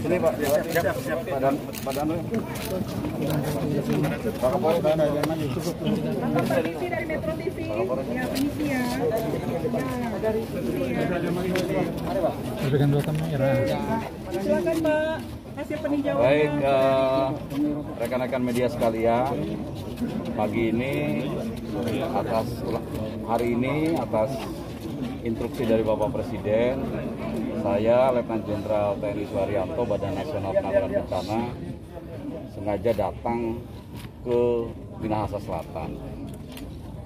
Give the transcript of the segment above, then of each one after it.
Sini Pak, siap. Badan. Pak Kapolres mana yang maju? Bapak permisi dari Metro TV. Ya, permisi ya. Dari Berikan dua kamera. Silakan Pak, hasil peninjauan. Baik, rekan-rekan media sekalian, pagi ini atas instruksi dari Bapak Presiden, saya Letnan Jenderal TNI Suharyanto, Badan Nasional Penanggulangan Bencana, sengaja datang ke Minahasa Selatan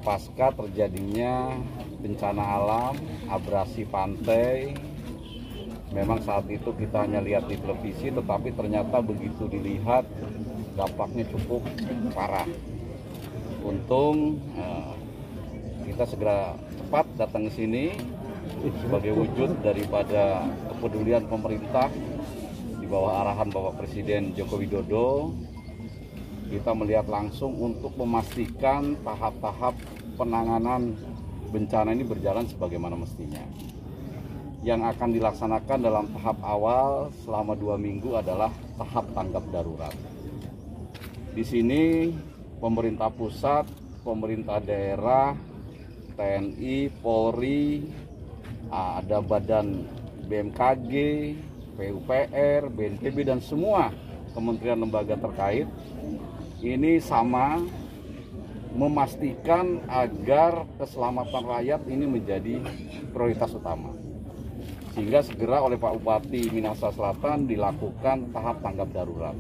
pasca terjadinya bencana alam, abrasi pantai. Memang saat itu kita hanya lihat di televisi, tetapi ternyata begitu dilihat dampaknya cukup parah. Untung kita segera cepat datang ke sini sebagai wujud daripada kepedulian pemerintah di bawah arahan Bapak Presiden Joko Widodo. Kita melihat langsung untuk memastikan tahap-tahap penanganan bencana ini berjalan sebagaimana mestinya. Yang akan dilaksanakan dalam tahap awal selama 2 minggu adalah tahap tanggap darurat. Di sini pemerintah pusat, pemerintah daerah, TNI, Polri, ada badan BMKG, PUPR, BNPB dan semua kementerian lembaga terkait ini sama memastikan agar keselamatan rakyat ini menjadi prioritas utama. Sehingga segera oleh Pak Bupati Minahasa Selatan dilakukan tahap tanggap darurat.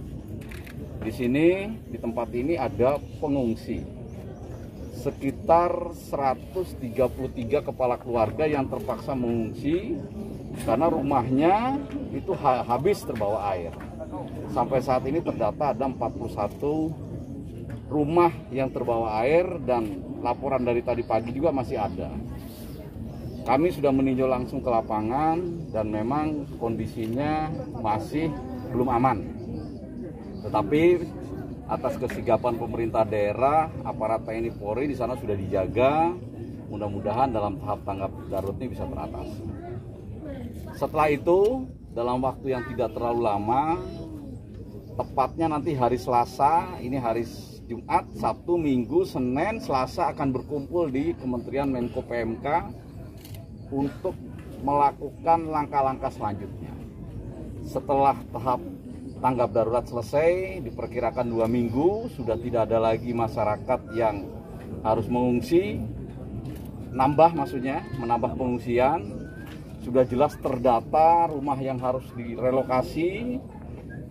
Di sini, di tempat ini ada pengungsi. Sekitar 133 kepala keluarga yang terpaksa mengungsi karena rumahnya itu habis terbawa air. Sampai saat ini terdata ada 41 rumah yang terbawa air dan laporan dari tadi pagi juga masih ada. Kami sudah meninjau langsung ke lapangan dan memang kondisinya masih belum aman. Tetapi atas kesigapan pemerintah daerah, aparat TNI Polri di sana sudah dijaga. Mudah-mudahan dalam tahap tanggap darurat ini bisa teratasi. Setelah itu, dalam waktu yang tidak terlalu lama, tepatnya nanti hari Selasa, ini hari Jumat, Sabtu, Minggu, Senin, Selasa akan berkumpul di Kementerian Menko PMK untuk melakukan langkah-langkah selanjutnya. Setelah tahap tanggap darurat selesai, diperkirakan 2 minggu, sudah tidak ada lagi masyarakat yang harus mengungsi, menambah pengungsian, sudah jelas terdata rumah yang harus direlokasi,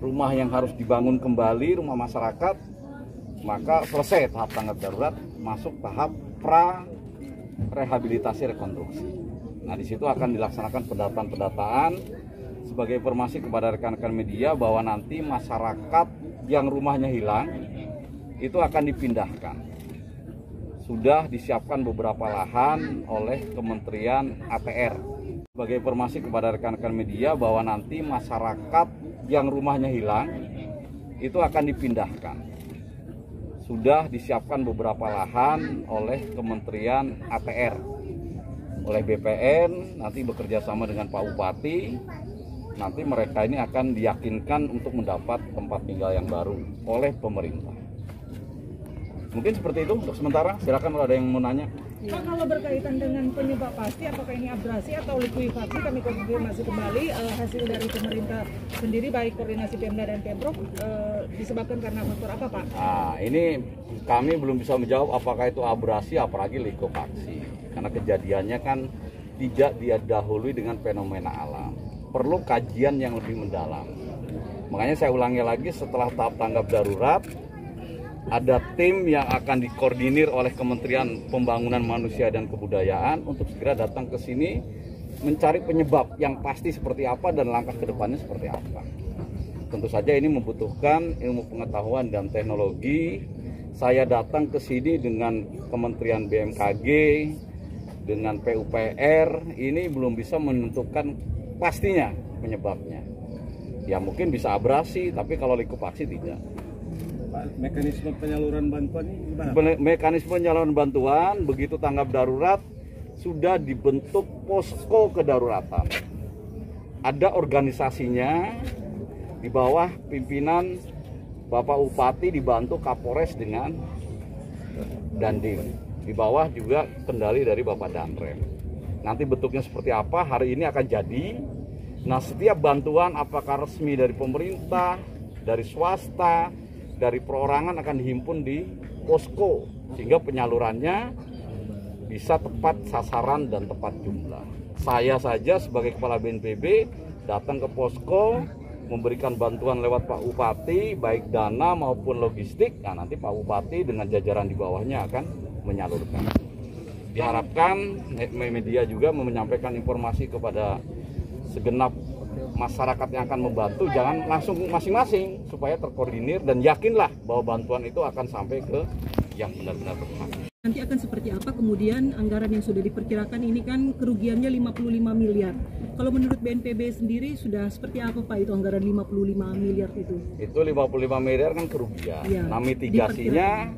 rumah yang harus dibangun kembali, rumah masyarakat, maka selesai tahap tanggap darurat, masuk tahap pra-rehabilitasi rekonstruksi. Nah, di situ akan dilaksanakan pendataan sebagai informasi kepada rekan-rekan media bahwa nanti masyarakat yang rumahnya hilang itu akan dipindahkan. Sudah disiapkan beberapa lahan oleh Kementerian APR. Sebagai informasi kepada rekan-rekan media bahwa nanti masyarakat yang rumahnya hilang itu akan dipindahkan. Sudah disiapkan beberapa lahan oleh Kementerian APR, oleh BPN, nanti bekerja sama dengan Pak Bupati, nanti mereka ini akan diyakinkan untuk mendapat tempat tinggal yang baru oleh pemerintah. Mungkin seperti itu untuk sementara, silakan kalau ada yang mau nanya. Pak, kalau berkaitan dengan penyebab pasti, apakah ini abrasi atau likuifaksi, kami konfirmasi kembali hasil dari pemerintah sendiri, baik koordinasi Pemda dan Pemprov, disebabkan karena faktor apa, Pak? Nah, ini kami belum bisa menjawab apakah itu abrasi, apalagi likuifaksi. Karena kejadiannya kan tidak didahului dengan fenomena alam. Perlu kajian yang lebih mendalam. Makanya saya ulangi lagi, setelah tahap tanggap darurat, ada tim yang akan dikoordinir oleh Kementerian Pembangunan Manusia dan Kebudayaan untuk segera datang ke sini mencari penyebab yang pasti seperti apa dan langkah ke depannya seperti apa. Tentu saja ini membutuhkan ilmu pengetahuan dan teknologi. Saya datang ke sini dengan Kementerian BMKG, dengan PUPR, ini belum bisa menentukan pastinya penyebabnya. Ya mungkin bisa abrasi, tapi kalau likuifaksi tidak. Mekanisme penyaluran bantuan ini gimana? Mekanisme penyaluran bantuan begitu tanggap darurat sudah dibentuk posko kedaruratan. Ada organisasinya, di bawah pimpinan Bapak Bupati dibantu Kapolres dengan Dandim. Di bawah juga kendali dari Bapak Danrem. Nanti bentuknya seperti apa, hari ini akan jadi. Nah, setiap bantuan apakah resmi dari pemerintah, dari swasta, dari perorangan akan dihimpun di posko, sehingga penyalurannya bisa tepat sasaran dan tepat jumlah. Saya saja sebagai Kepala BNPB datang ke posko, memberikan bantuan lewat Pak Bupati, baik dana maupun logistik. Nah, nanti Pak Bupati dengan jajaran di bawahnya akan menyalurkan. Diharapkan media juga menyampaikan informasi kepada segenap masyarakat yang akan membantu, jangan langsung masing-masing, supaya terkoordinir dan yakinlah bahwa bantuan itu akan sampai ke yang benar-benar berhak. Nanti akan seperti apa kemudian anggaran yang sudah diperkirakan ini kan kerugiannya 55 miliar. Kalau menurut BNPB sendiri sudah seperti apa Pak itu anggaran 55 miliar itu? Itu 55 miliar kan kerugian. Ya, nah, mitigasinya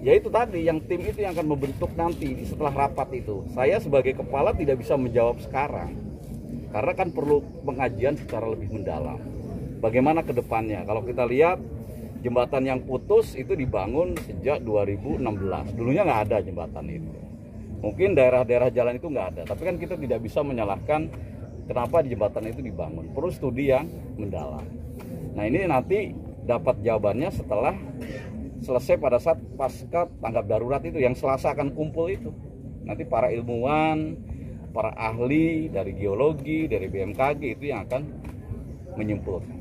ya itu tadi, yang tim itu yang akan membentuk nanti setelah rapat itu. Saya sebagai kepala tidak bisa menjawab sekarang, karena kan perlu pengajian secara lebih mendalam. Bagaimana ke depannya? Kalau kita lihat jembatan yang putus itu dibangun sejak 2016. Dulunya nggak ada jembatan itu. Mungkin daerah-daerah jalan itu nggak ada. Tapi kan kita tidak bisa menyalahkan kenapa di jembatan itu dibangun. Perlu studi yang mendalam. Nah, ini nanti dapat jawabannya setelah selesai pada saat pasca tanggap darurat itu, yang Selasa akan kumpul itu. Nanti para ilmuwan, para ahli dari geologi, dari BMKG itu yang akan menyimpulkan.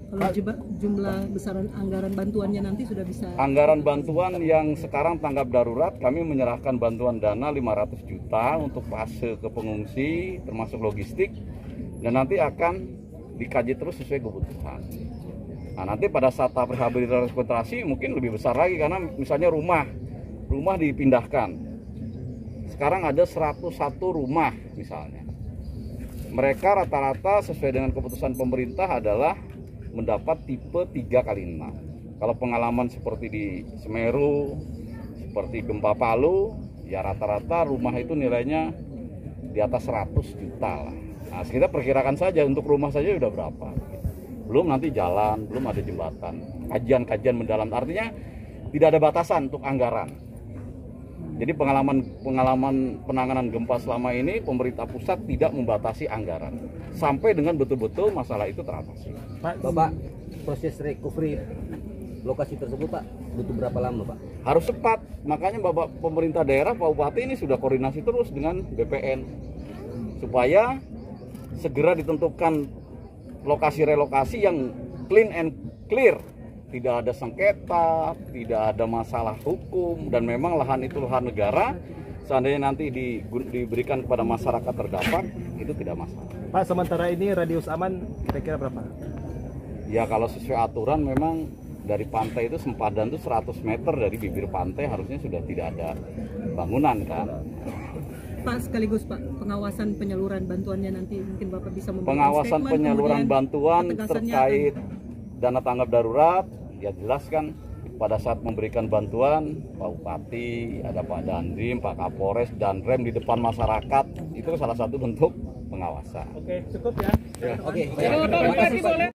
Kalau jumlah besaran anggaran bantuannya nanti sudah bisa? Anggaran bantuan yang sekarang tanggap darurat, kami menyerahkan bantuan dana 500 juta untuk fase ke pengungsi, termasuk logistik, dan nanti akan dikaji terus sesuai kebutuhan. Nah, nanti pada saat tahap rehabilitasi rekonstruksi mungkin lebih besar lagi, karena misalnya rumah dipindahkan. Sekarang ada 101 rumah misalnya. Mereka rata-rata sesuai dengan keputusan pemerintah adalah mendapat tipe 3x6. Kalau pengalaman seperti di Semeru, seperti gempa Palu, ya rata-rata rumah itu nilainya di atas 100 juta lah. Nah, kita perkirakan saja untuk rumah saja udah berapa. Belum nanti jalan, belum ada jembatan. Kajian-kajian mendalam, artinya tidak ada batasan untuk anggaran. Jadi pengalaman penanganan gempa selama ini, pemerintah pusat tidak membatasi anggaran sampai dengan betul-betul masalah itu teratasi. Pak, Bapak, proses recovery lokasi tersebut Pak butuh berapa lama Pak? Harus cepat, makanya Bapak pemerintah daerah, Pak Bupati ini sudah koordinasi terus dengan BPN supaya segera ditentukan lokasi relokasi yang clean and clear. Tidak ada sengketa, tidak ada masalah hukum, dan memang lahan itu lahan negara. Seandainya nanti diberikan kepada masyarakat terdampak, itu tidak masalah. Pak, sementara ini radius aman kira-kira berapa? Ya, kalau sesuai aturan memang dari pantai itu sempadan itu 100 meter dari bibir pantai harusnya sudah tidak ada bangunan kan. Pak, sekaligus Pak, pengawasan penyaluran bantuannya nanti mungkin Bapak bisa memberikan pengawasan statement, penyaluran bantuan ketegasannya terkait dana tanggap darurat, ya jelaskan pada saat memberikan bantuan Pak Bupati, ada Pak Dandim, Pak Kapolres, dan Rem di depan masyarakat, itu salah satu bentuk pengawasan. Oke, cukup ya. Oke. Pak Bupati boleh